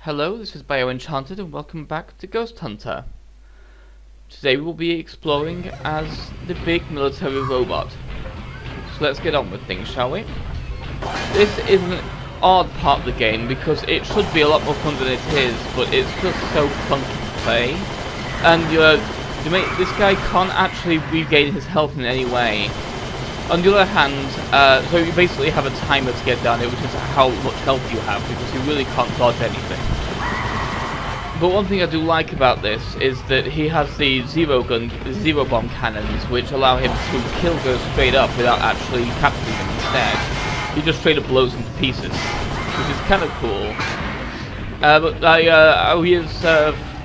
Hello, this is Enchanted and welcome back to Ghosthunter. Today we will be exploring as the big military robot. So let's get on with things, shall we? This is an odd part of the game because it should be a lot more fun than it is, but it's just so clunky to play. And this guy can't actually regain his health in any way. On the other hand, so you basically have a timer to get down it, which is how much health you have, because you really can't dodge anything. But one thing I do like about this is that he has the zero bomb cannons, which allow him to kill ghosts straight up without actually capturing them instead. He just straight up blows them to pieces, which is kind of cool.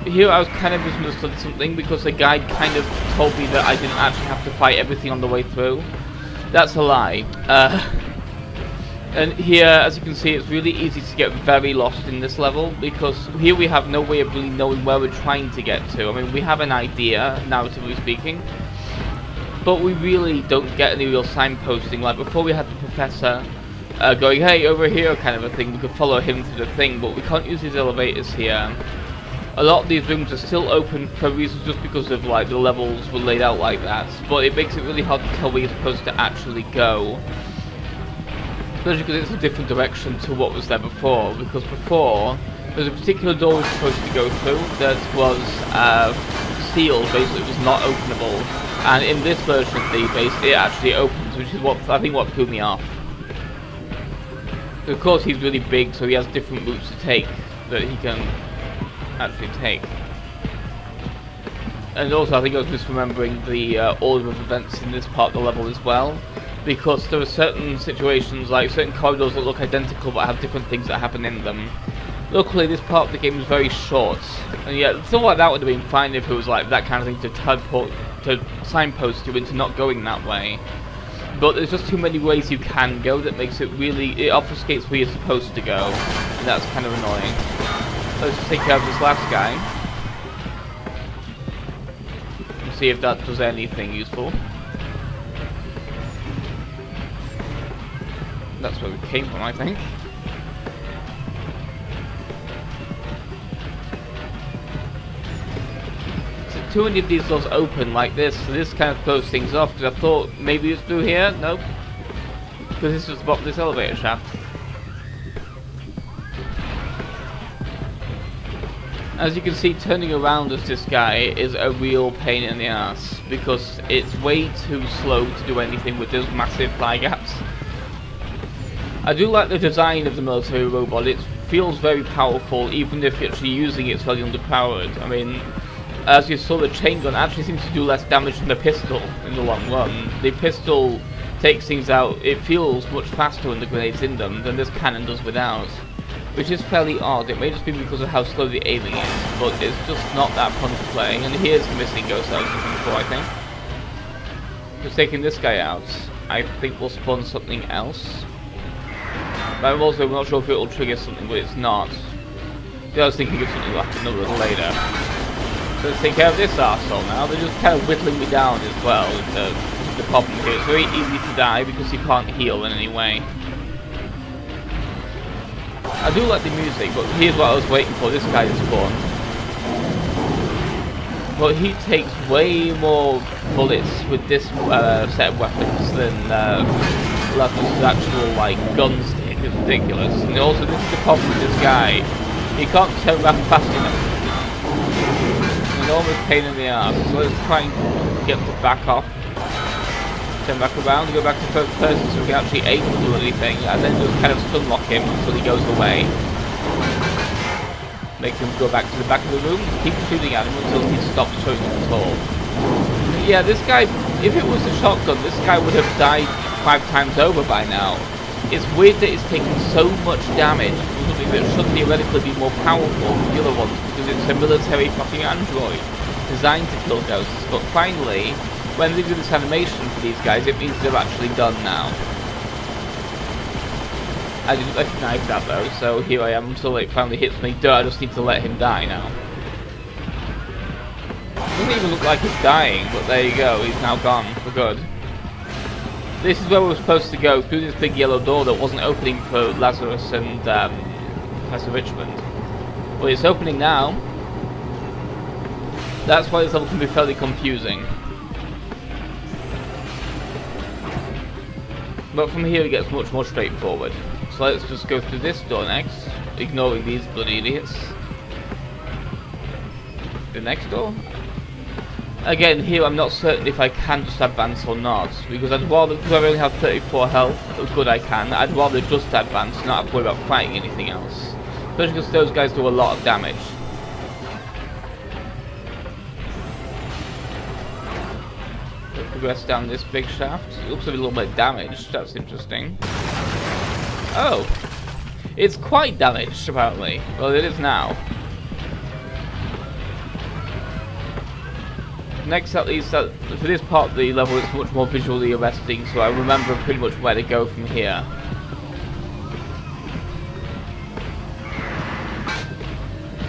Here I was kind of misunderstood something, because the guide kind of told me that I didn't actually have to fight everything on the way through. That's a lie. And here, as you can see, it's really easy to get very lost in this level, because here we have no way of really knowing where we're trying to get to. I mean, we have an idea, narratively speaking, but we really don't get any real signposting. Like before, we had the professor going, hey, over here, kind of a thing. We could follow him through the thing, but we can't use these elevators here. A lot of these rooms are still open for reasons just because of like the levels were laid out like that, but it makes it really hard to tell where you're supposed to actually go. Especially because it's a different direction to what was there before, because before there's a particular door we were supposed to go through that was sealed, basically it was not openable, and in this version of the base it actually opens, which is what threw me off. Of course he's really big, so he has different routes to take that he can actually take. And also I think I was misremembering the order of events in this part of the level as well, because there are certain situations, like certain corridors that look identical but have different things that happen in them. Luckily this part of the game is very short, and yet something like that would have been fine if it was like that kind of thing to signpost you into not going that way. But there's just too many ways you can go that makes it obfuscates where you're supposed to go, and that's kind of annoying. Let's just take care of this last guy and see if that does anything useful. That's where we came from, I think. So too many of these doors open like this, so this kind of throws things off, because I thought maybe it's through here. Nope. Because this was the bottom of this elevator shaft. As you can see, turning around as this guy is a real pain in the ass, because it's way too slow to do anything with those massive thigh gaps. I do like the design of the military robot. It feels very powerful, even if you're actually using it slightly underpowered. I mean, as you saw, the chain gun actually seems to do less damage than the pistol in the long run. The pistol takes things out, it feels much faster when the grenade's in them than this cannon does without. Which is fairly odd. It may just be because of how slow the aiming is, but it's just not that fun to play. And here's the missing ghost I was looking for, I think. Just taking this guy out, I think we'll spawn something else. But I'm also not sure if it will trigger something, but it's not. I was thinking of something like another later. So let's take care of this arsehole now. They're just kind of whittling me down as well. The problem here. It's very easy to die because you can't heal in any way. I do like the music, but here's what I was waiting for, this guy to spawn. Well, he takes way more bullets with this set of weapons than Lazarus' actual, like, gun stick. It's ridiculous. And also, this is the problem with this guy. He can't turn around fast enough. It's an enormous pain in the ass. So let's try and get him to back off. Turn back around, go back to first person so we can actually aim to do anything, and then just kind of stun lock him until he goes away. Make him go back to the back of the room, keep shooting at him until he stops showing up at all. Yeah, this guy, if it was a shotgun, this guy would have died 5 times over by now. It's weird that it's taking so much damage from something that should theoretically be more powerful than the other ones, because it's a military fucking android designed to kill ghosts, but finally, when they do this animation for these guys, it means they're actually done now. I didn't recognise that though, so here I am until it finally hits me. Duh, I just need to let him die now. Doesn't even look like he's dying, but there you go, he's now gone for good. This is where we were supposed to go, through this big yellow door that wasn't opening for Lazarus and Professor Richmond. Well, it's opening now. That's why this level can be fairly confusing. But from here it gets much more straightforward. So let's just go through this door next, ignoring these bloody idiots. The next door? Again, here I'm not certain if I can just advance or not, because I'd rather, because I only have 34 health, good I can, I'd rather just advance, not have to worry about fighting anything else. Especially because those guys do a lot of damage. Let's progress down this big shaft. It looks a little bit damaged, that's interesting. Oh! It's quite damaged, apparently. Well, it is now. Next, at least, for this part of the level, it's much more visually arresting, so I remember pretty much where to go from here.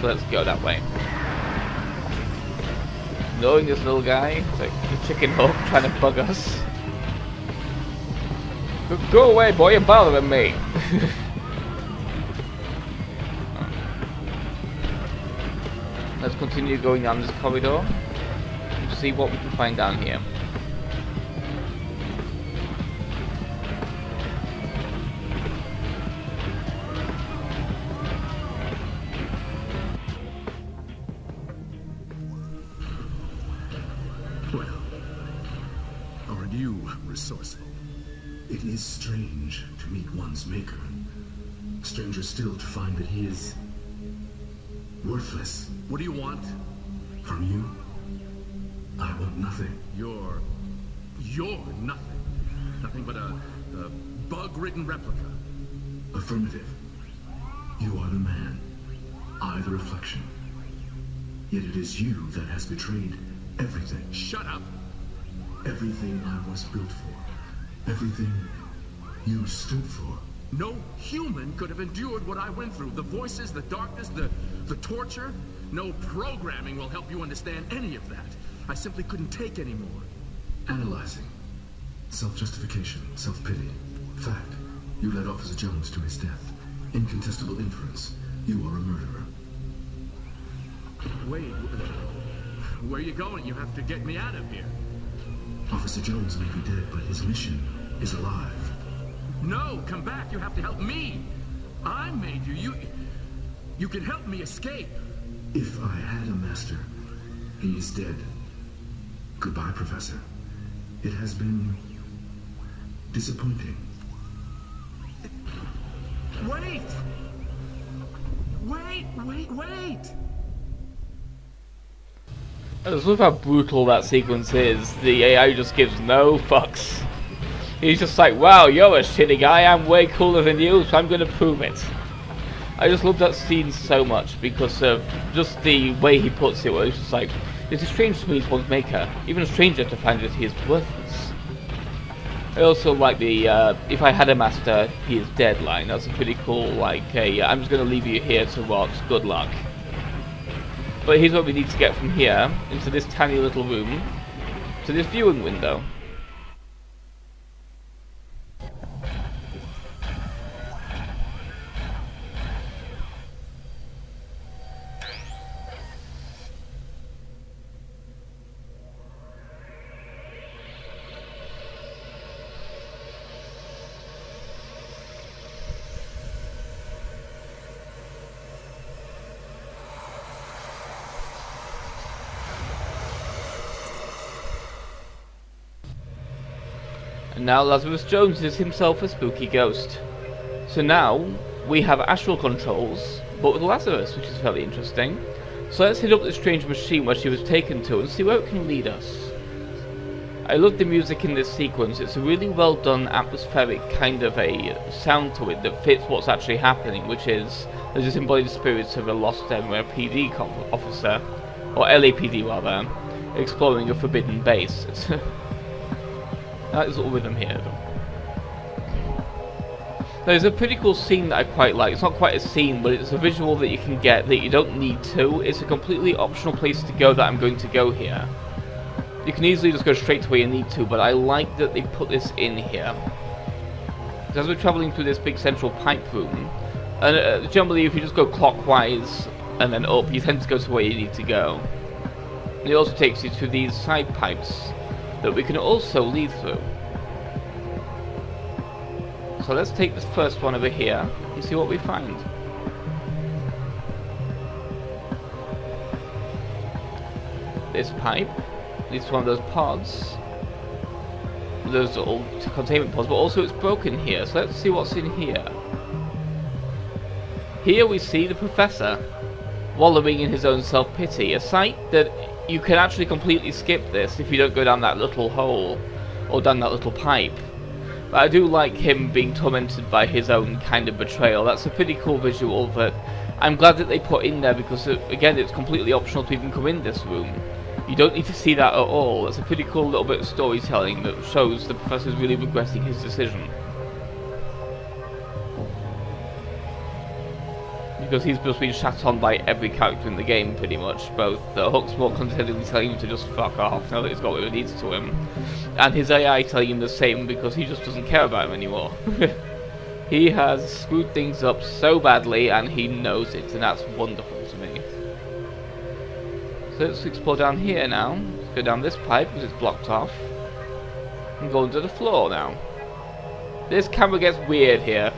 So let's go that way. Knowing this little guy, it's like the chicken hook trying to bug us. Go away, boy, you're bothering me! Let's continue going down this corridor. See what we can find down here. Well, aren't you resourceful? It is strange to meet one's maker. Stranger still to find that he is worthless. What do you want? From you? I want nothing. You're nothing. Nothing but a bug-ridden replica. Affirmative. You are the man. I the reflection. Yet it is you that has betrayed everything. Shut up! Everything I was built for. Everything you stood for. No human could have endured what I went through. The voices, the darkness, the torture. No programming will help you understand any of that. I simply couldn't take anymore. Analyzing. Self-justification, self-pity. Fact. You led Officer Jones to his death. Incontestable inference. You are a murderer. Wait. Where are you going? You have to get me out of here. Officer Jones may be dead, but his mission is alive. No, come back. You have to help me. I made you. You can help me escape. If I had a master, he is dead. Goodbye, Professor. It has been disappointing. Wait! Wait! I just love how brutal that sequence is. The AI just gives no fucks. He's just like, wow, you're a shitty guy, I'm way cooler than you, so I'm gonna prove it. I just love that scene so much because of just the way he puts it, where it's just like, it is strange to meet one's maker, even stranger to find that he is worthless. I also like the, if I had a master, he is dead line. That's a pretty cool, like, I'm just going to leave you here to rot, good luck. But here's what we need to get from here, into this tiny little room, to this viewing window. And now Lazarus Jones is himself a spooky ghost. So now we have astral controls, but with Lazarus, which is very interesting. So let's hit up this strange machine where she was taken to and see where it can lead us. I love the music in this sequence. It's a really well done atmospheric kind of a sound to it that fits what's actually happening, which is there's this embodied spirits of a lost NYPD officer, or LAPD rather, exploring a forbidden base. That is all rhythm here. There's a pretty cool scene that I quite like. It's not quite a scene, but it's a visual that you can get that you don't need to. It's a completely optional place to go that I'm going to go here. You can easily just go straight to where you need to, but I like that they put this in here. As we're travelling through this big central pipe room, and generally if you just go clockwise and then up, you tend to go to where you need to go. It also takes you to these side pipes that we can also lead through. So let's take this first one over here and see what we find. This pipe leads to one of those pods. Those little containment pods, but also it's broken here, so let's see what's in here. Here we see the Professor wallowing in his own self-pity, a sight that you can actually completely skip this if you don't go down that little hole or down that little pipe. But I do like him being tormented by his own kind of betrayal. That's a pretty cool visual that I'm glad that they put in there, because again, it's completely optional to even come in this room. You don't need to see that at all. That's a pretty cool little bit of storytelling that shows the Professor's really regretting his decision. Because he's just been shat on by every character in the game, pretty much. Both Hook's more continually telling him to just fuck off now that he's got what he needs to him, and his AI telling him the same because he just doesn't care about him anymore. He has screwed things up so badly, and he knows it, and that's wonderful to me. So let's explore down here now. Let's go down this pipe because it's blocked off, and go under the floor now. This camera gets weird here.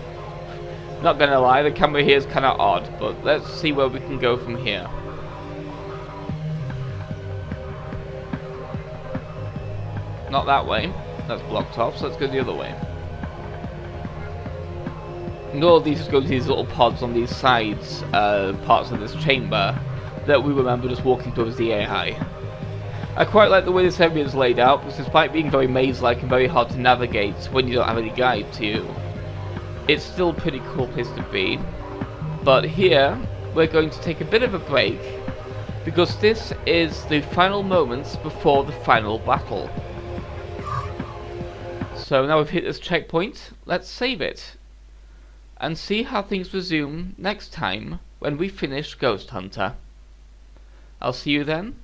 Not gonna lie, the camera here is kind of odd, but let's see where we can go from here. Not that way, that's blocked off, so let's go the other way. And all of these go to these little pods on these sides, parts of this chamber, that we remember just walking towards the AI. I quite like the way this area is laid out, because despite being very maze-like and very hard to navigate when you don't have any guide to you, it's still a pretty cool place to be. But here, we're going to take a bit of a break, because this is the final moments before the final battle. So now we've hit this checkpoint, let's save it, and see how things resume next time when we finish Ghosthunter. I'll see you then.